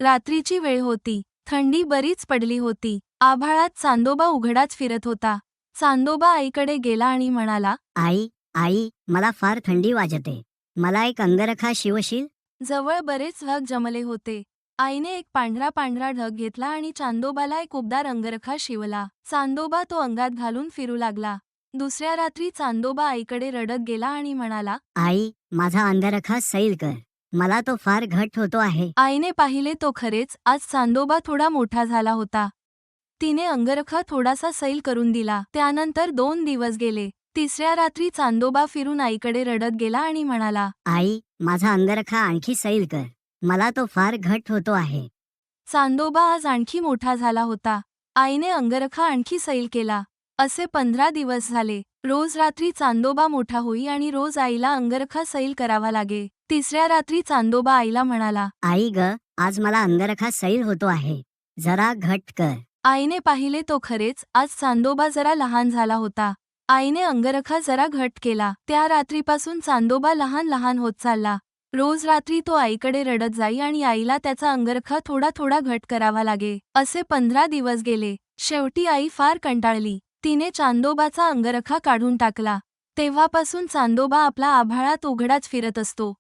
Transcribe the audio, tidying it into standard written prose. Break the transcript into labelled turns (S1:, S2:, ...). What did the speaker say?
S1: रात्रीची वेळ होती. थंडी बरीच पडली होती. आभाळात चांदोबा उघडाच फिरत होता. चांदोबा आईकडे गेला आणि म्हणाला,
S2: आई, आई, मला फार थंडी वाजते. मला एक अंगरखा शिवशील?
S1: जवळ बरेच ढग जमले होते. आईने एक पांढरा पांढरा ढग घेतला आणि चांदोबाला एक उबदार अंगरखा शिवला. चांदोबा तो अंगात घालून फिरू लागला. दुसऱ्या रात्री चांदोबा आईकडे रडत गेला आणि म्हणाला,
S2: आई, माझा अंगरखा सैल कर. मला तो फार घट्ट होतो आहे.
S1: आईने पाहिले तो खरेच आज चांदोबा थोडा मोठा झाला होता. तिने अंगरखा थोडासा सैल करून दिला. त्यानंतर 2 दिवस गेले. तिसऱ्या रात्री चांदोबा फिरून आईकडे रडत गेला आणि म्हणाला,
S2: आई, माझा अंगरखा आणखी सैल कर. मला तो फार घट्ट होतो आहे.
S1: चांदोबा आज आणखी मोठा झाला होता. आईने अंगरखा आणखी सैल केला. असे 15 दिवस झाले. रोज रात्री चांदोबा मोठा होई आणि रोज आईला अंगरखा सैल करावा लागे. तिसऱ्या रात्री चांदोबा आईला म्हणाला,
S2: आई ग, आज मला अंगरखा सैल होतो आहे. जरा घट्ट कर.
S1: आईने पाहिले तो खरेच आज चांदोबा जरा लहान झाला होता. आईने अंगरखा जरा घट्ट केला. त्या रात्रीपासून चांदोबा लहान लहान होत चालला. रोज रात्री तो आईकडे रडत जाई आणि आईला त्याचा अंगरखा थोडा थोडा घट्ट करावा लागे. असे 15 दिवस गेले. शेवटी आई फार कंटाळली. तिने चांदोबाचा अंगरखा काढून टाकला. तेव्हापासून चांदोबा आपला आभाळात उघडाच फिरत असतो.